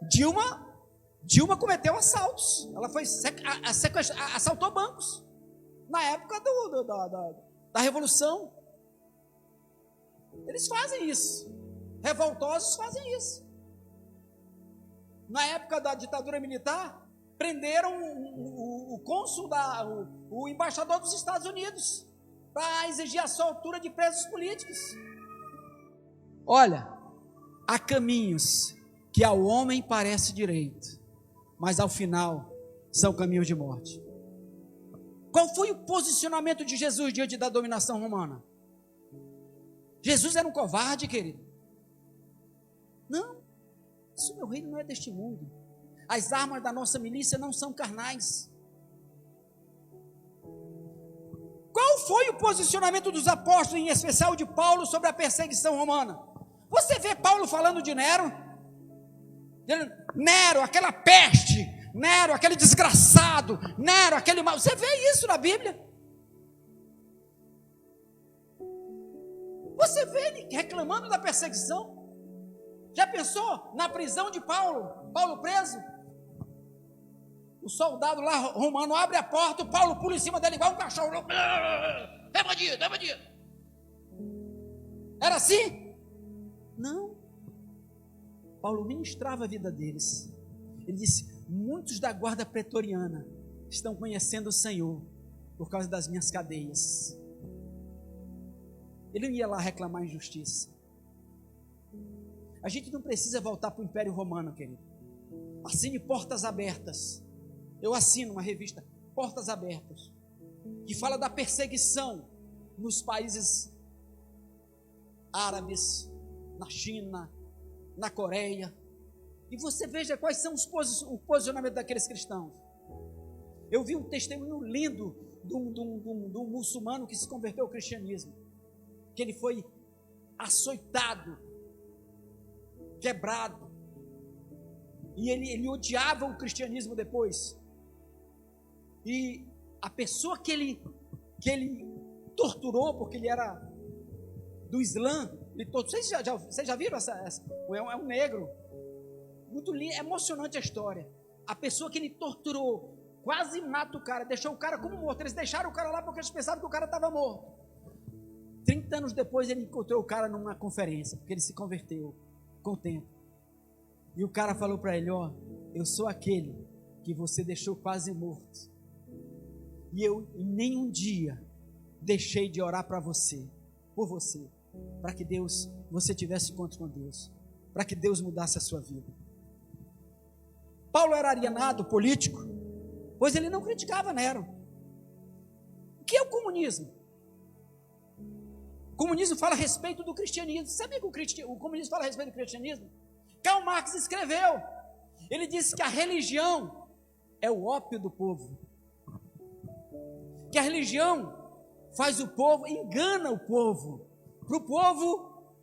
Dilma cometeu assaltos. Ela foi assaltou bancos na época da Revolução. Eles fazem isso. revoltosos fazem isso. Na época da ditadura militar, prenderam o cônsul, o embaixador dos Estados Unidos, para exigir a soltura de presos políticos. Olha, há caminhos que ao homem parece direito, mas ao final são caminhos de morte. Qual foi o posicionamento de Jesus diante da dominação romana? Jesus era um covarde, querido? Não, isso meu reino não é deste mundo. As armas da nossa milícia não são carnais. Qual foi o posicionamento dos apóstolos, em especial de Paulo, sobre a perseguição romana? Você vê Paulo falando de Nero? Nero, aquela peste, Nero, aquele desgraçado, Nero, aquele mal. Você vê isso na Bíblia? Você vê ele reclamando da perseguição? Já pensou na prisão de Paulo? Paulo preso? O soldado lá romano abre a porta, o Paulo pula em cima dele igual um cachorro. É bandido, é bandido. Era assim? Não. Paulo ministrava a vida deles. Ele disse: muitos da guarda pretoriana estão conhecendo o Senhor por causa das minhas cadeias. Ele não ia lá reclamar injustiça. A gente não precisa voltar para o Império Romano, querido. Assine Portas Abertas. Eu assino uma revista, Portas Abertas, que fala da perseguição nos países árabes, na China, na Coreia. E você veja quais são o posicionamento daqueles cristãos. Eu vi um testemunho lindo de um muçulmano que se converteu ao cristianismo, que ele foi açoitado, quebrado, e ele odiava o cristianismo depois. E a pessoa que ele torturou, porque ele era do Islã, vocês já viram essa? É um negro, muito lindo, é emocionante a história. A pessoa que ele torturou, quase mata o cara, deixou o cara como morto. Eles deixaram o cara lá porque eles pensavam que o cara estava morto. 30 anos depois ele encontrou o cara numa conferência, porque ele se converteu com o tempo. E o cara falou para ele: ó, eu sou aquele que você deixou quase morto. E eu em nenhum dia deixei de orar para você, por você, para que você tivesse encontro com Deus, para que Deus mudasse a sua vida. Paulo era alienado político, pois ele não criticava Nero. O que é o comunismo? O comunismo fala a respeito do cristianismo. Sabia que o comunismo fala a respeito do cristianismo? Karl Marx escreveu. Ele disse que a religião é o ópio do povo. Que a religião faz o povo, engana o povo, para o povo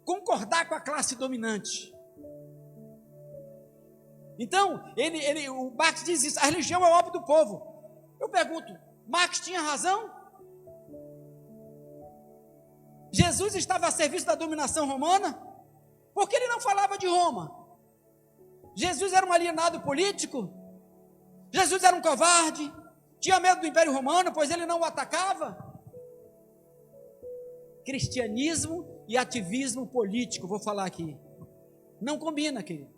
concordar com a classe dominante. Então, o Marx diz isso: a religião é o ópio do povo. Eu pergunto, Marx tinha razão? Jesus estava a serviço da dominação romana? Por que ele não falava de Roma? Jesus era um alienado político? Jesus era um covarde? Tinha medo do Império Romano, pois ele não o atacava? Cristianismo e ativismo político, vou falar aqui, não combina, querido.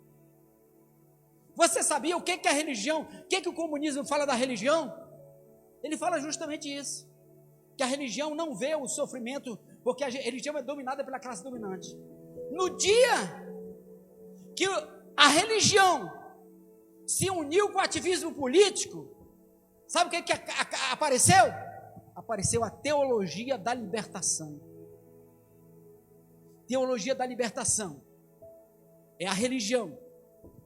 Você sabia o que é a religião? O que o comunismo fala da religião? Ele fala justamente isso, que a religião não vê o sofrimento, porque a religião é dominada pela classe dominante. No dia que a religião se uniu com o ativismo político, sabe o que apareceu? Apareceu a teologia da libertação. Teologia da libertação é a religião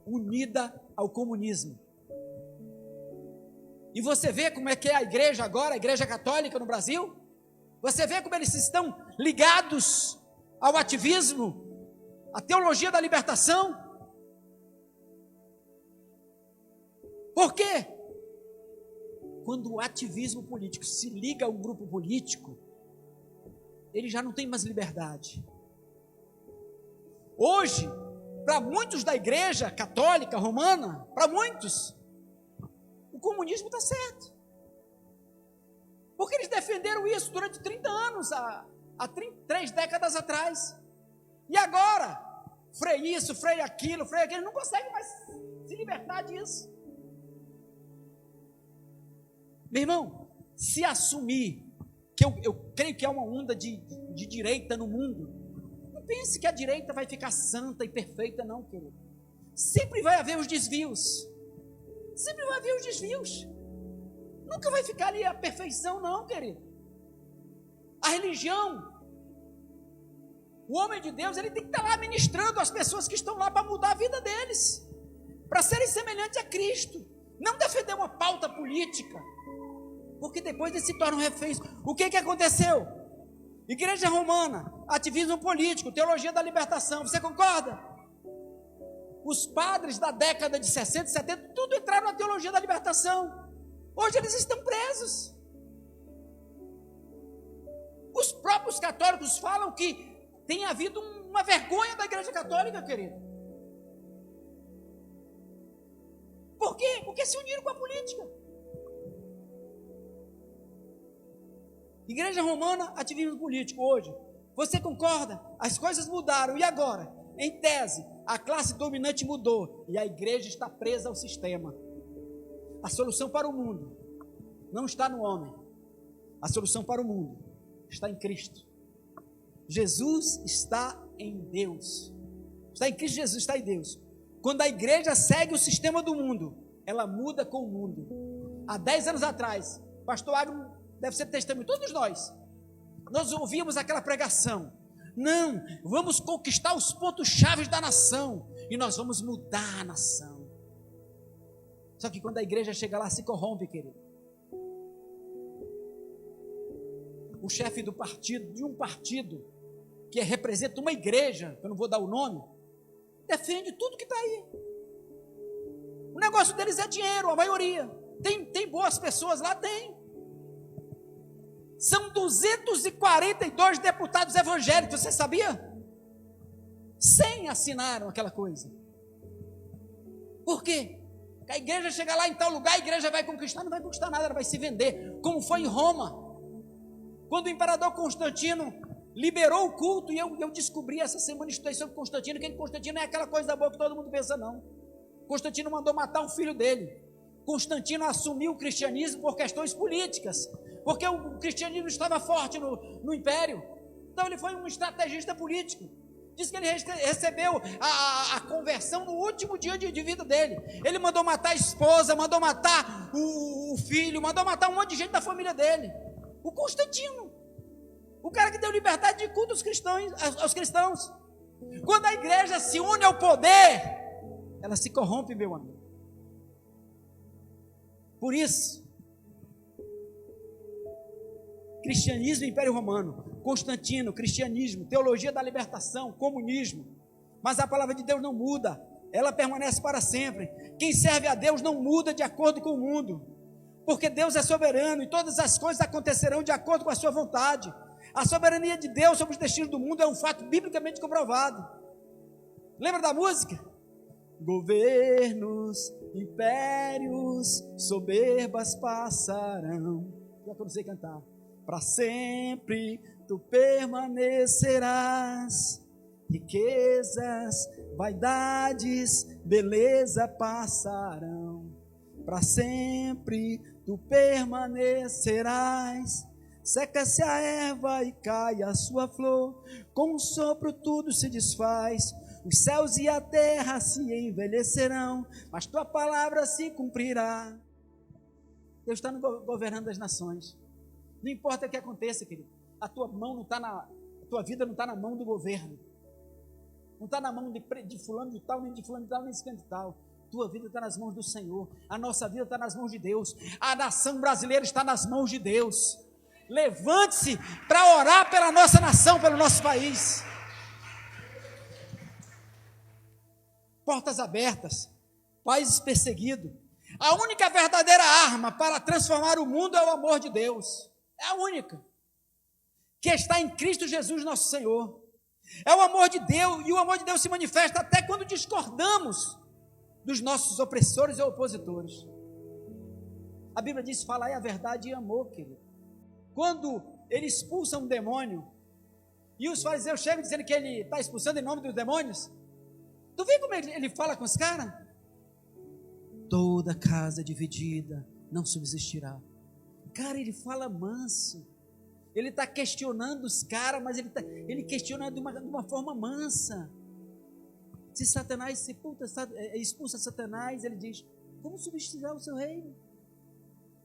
unida ao comunismo. E você vê como é que é a igreja agora, a igreja católica no Brasil? Você vê como eles estão ligados ao ativismo, à teologia da libertação? Por quê? Quando o ativismo político se liga a um grupo político, ele já não tem mais liberdade. Hoje, para muitos da igreja católica romana, para muitos, o comunismo está certo. Porque eles defenderam isso durante 30 anos, há 3 décadas atrás. E agora, freia isso, freia aquilo, não consegue mais se libertar disso. Meu irmão, se assumir que eu creio que é uma onda de direita no mundo, não pense que a direita vai ficar santa e perfeita, não, querido. Sempre vai haver os desvios. Sempre vai haver os desvios. Nunca vai ficar ali a perfeição, não, querido. A religião, o homem de Deus, ele tem que estar lá ministrando as pessoas que estão lá para mudar a vida deles, para serem semelhantes a Cristo. Não defender uma pauta política, porque depois eles se tornam reféns. O que aconteceu? Igreja Romana, ativismo político, teologia da libertação, você concorda? Os padres da década de 60, 70, tudo entraram na teologia da libertação. Hoje eles estão presos. Os próprios católicos falam que tem havido uma vergonha da igreja católica, querido. Por quê? Porque se uniram com a política. Igreja Romana, ativismo político hoje. Você concorda? As coisas mudaram. E agora? Em tese, a classe dominante mudou e a igreja está presa ao sistema. A solução para o mundo não está no homem. A solução para o mundo está em Cristo. Jesus está em Deus. Está em Cristo Jesus, está em Deus. Quando a igreja segue o sistema do mundo, ela muda com o mundo. Há 10 anos atrás, pastor Agno deve ser testemunho, todos nós ouvíamos aquela pregação: não, vamos conquistar os pontos chaves da nação e nós vamos mudar a nação. Só que quando a igreja chega lá, se corrompe, querido. O chefe do partido, de um partido que representa uma igreja, eu não vou dar o nome, defende tudo que está aí. O negócio deles é dinheiro, a maioria. Tem boas pessoas lá? Tem. São 242 deputados evangélicos, você sabia? 100 assinaram aquela coisa. Por quê? Porque a igreja chega lá em tal lugar, a igreja vai conquistar, não vai conquistar nada, ela vai se vender, como foi em Roma. Quando o imperador Constantino liberou o culto, e eu descobri essa semana, estudei sobre Constantino, que Constantino não é aquela coisa da boa que todo mundo pensa, não. Constantino mandou matar um filho dele. Constantino assumiu o cristianismo por questões políticas, porque o cristianismo estava forte no império. Então ele foi um estrategista político. Diz que ele recebeu a conversão no último dia de vida dele. Ele mandou matar a esposa, mandou matar o filho, mandou matar um monte de gente da família dele. O Constantino, o cara que deu liberdade de culto aos cristãos. Quando a igreja se une ao poder, ela se corrompe, meu amigo. Por isso, cristianismo e Império Romano, Constantino, cristianismo, teologia da libertação, comunismo. Mas a palavra de Deus não muda, ela permanece para sempre. Quem serve a Deus não muda de acordo com o mundo, porque Deus é soberano e todas as coisas acontecerão de acordo com a sua vontade. A soberania de Deus sobre os destinos do mundo é um fato biblicamente comprovado. Lembra da música? Governos, impérios, soberbas passarão. Já que eu não sei cantar. Para sempre tu permanecerás. Riquezas, vaidades, beleza passarão. Para sempre tu permanecerás. Seca-se a erva e cai a sua flor, com um sopro tudo se desfaz. Os céus e a terra se envelhecerão, mas tua palavra se cumprirá. Deus está governando as nações. Não importa o que aconteça, querido. A tua mão não está a tua vida não está na mão do governo. Não está na mão de fulano de tal, nem de fulano de tal, nem de fulano de tal. Tua vida está nas mãos do Senhor. A nossa vida está nas mãos de Deus. A nação brasileira está nas mãos de Deus. Levante-se para orar pela nossa nação, pelo nosso país. Portas abertas, países perseguidos. A única verdadeira arma para transformar o mundo é o amor de Deus. É a única. Que está em Cristo Jesus nosso Senhor. É o amor de Deus, e o amor de Deus se manifesta até quando discordamos dos nossos opressores e opositores. A Bíblia diz: falai a verdade e amor, querido. Quando ele expulsa um demônio, e os fariseus chegam dizendo que ele está expulsando em nome dos demônios, Tu vê como ele fala com os caras? Toda casa dividida não subsistirá. Cara, ele fala manso. Ele está questionando os caras, mas ele questiona de uma forma mansa. Se Satanás expulsa Satanás, ele diz: como subsistirá o seu reino?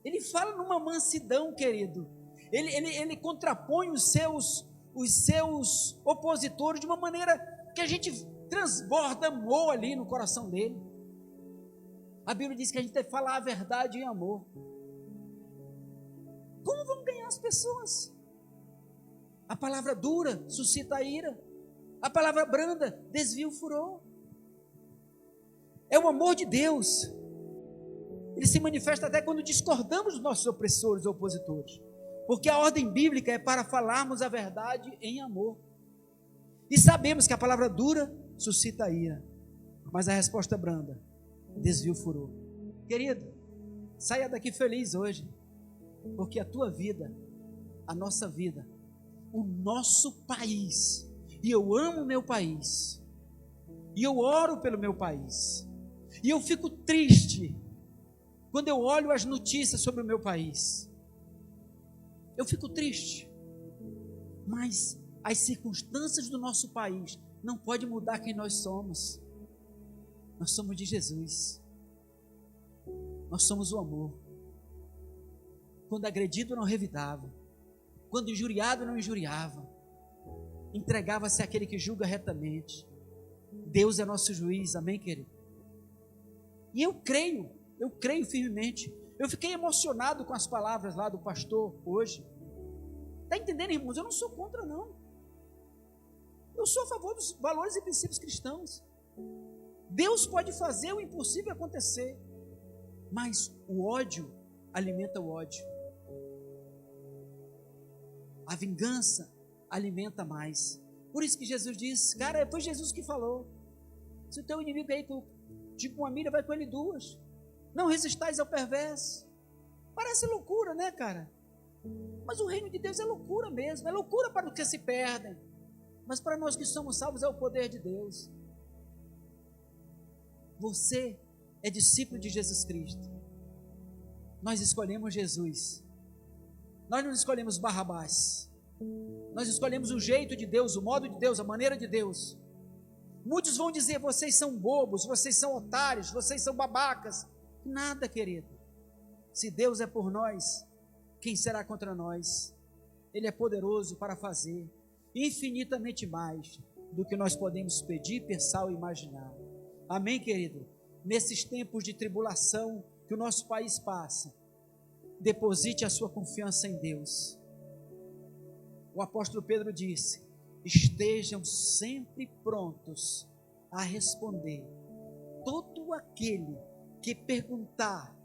Ele fala numa mansidão, querido. Ele contrapõe os seus opositores de uma maneira que a gente transborda amor ali no coração dele. A Bíblia diz que a gente deve falar a verdade em amor. Como vamos ganhar as pessoas? A palavra dura suscita a ira. A palavra branda desvia o furor. É o amor de Deus. Ele se manifesta até quando discordamos dos nossos opressores ou opositores. Porque a ordem bíblica é para falarmos a verdade em amor. E sabemos que a palavra dura suscita a ira, mas a resposta branda desvia o furor. Querido, saia daqui feliz hoje, porque a tua vida, a nossa vida, o nosso país, e eu amo o meu país, e eu oro pelo meu país, e eu fico triste quando eu olho as notícias sobre o meu país. Eu fico triste, mas as circunstâncias do nosso país não podem mudar quem nós somos. Nós somos de Jesus. Nós somos o amor. Quando agredido não revidava, quando injuriado não injuriava, entregava-se àquele que julga retamente. Deus é nosso juiz, amém, querido? E eu creio firmemente. Eu fiquei emocionado com as palavras lá do pastor hoje. Está entendendo, irmãos? Eu não sou contra, não. Eu sou a favor dos valores e princípios cristãos. Deus pode fazer o impossível acontecer, mas o ódio alimenta o ódio. A vingança alimenta mais. Por isso que Jesus disse, cara, foi Jesus que falou: se o teu inimigo aí tipo uma milha, vai com ele duas. Não resistais ao perverso. Parece loucura, né, cara? Mas o reino de Deus é loucura mesmo. É loucura para os que se perdem, mas para nós que somos salvos é o poder de Deus. Você é discípulo de Jesus Cristo. Nós escolhemos Jesus. Nós não escolhemos Barrabás. Nós escolhemos o jeito de Deus, o modo de Deus, a maneira de Deus. Muitos vão dizer: vocês são bobos, vocês são otários, vocês são babacas. Nada, querido. Se Deus é por nós, quem será contra nós? Ele é poderoso para fazer infinitamente mais do que nós podemos pedir, pensar ou imaginar. Amém, querido? Nesses tempos de tribulação que o nosso país passa, deposite a sua confiança em Deus. O apóstolo Pedro disse: estejam sempre prontos a responder todo aquele que perguntar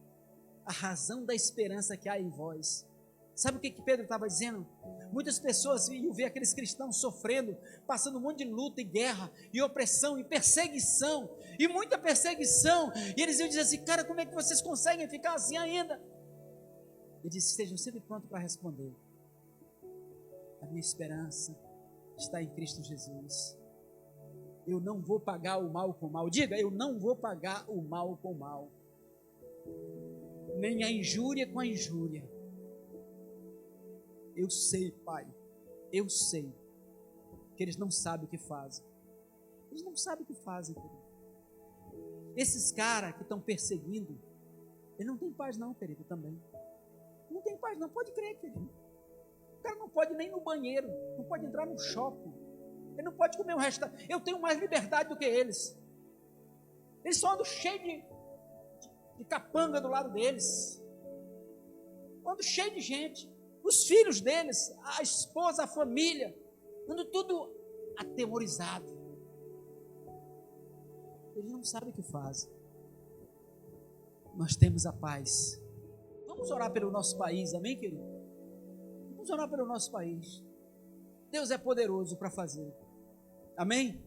a razão da esperança que há em vós. Sabe o que Pedro estava dizendo? Muitas pessoas iam ver aqueles cristãos sofrendo, passando um monte de luta e guerra, e opressão, e perseguição, e muita perseguição, e eles iam dizer assim: cara, como é que vocês conseguem ficar assim ainda? Ele disse: estejam sempre prontos para responder. A minha esperança está em Cristo Jesus. Eu não vou pagar o mal com o mal. Diga: eu não vou pagar o mal com o mal, nem a injúria com a injúria. Eu sei, Pai, eu sei que eles não sabem o que fazem. Eles não sabem o que fazem, querido. Esses caras que estão perseguindo, eles não têm paz não, querido, também. Não tem paz não, pode crer, querido. O cara não pode nem ir no banheiro, não pode entrar no shopping, ele não pode comer um restaurante. Eu tenho mais liberdade do que eles. Eles só andam cheios de capanga do lado deles. Andam cheios de gente. Os filhos deles, a esposa, a família, andam tudo atemorizado. Eles não sabem o que fazem. Nós temos a paz. Vamos orar pelo nosso país, amém, querido? Vamos orar pelo nosso país. Deus é poderoso para fazer. Amém?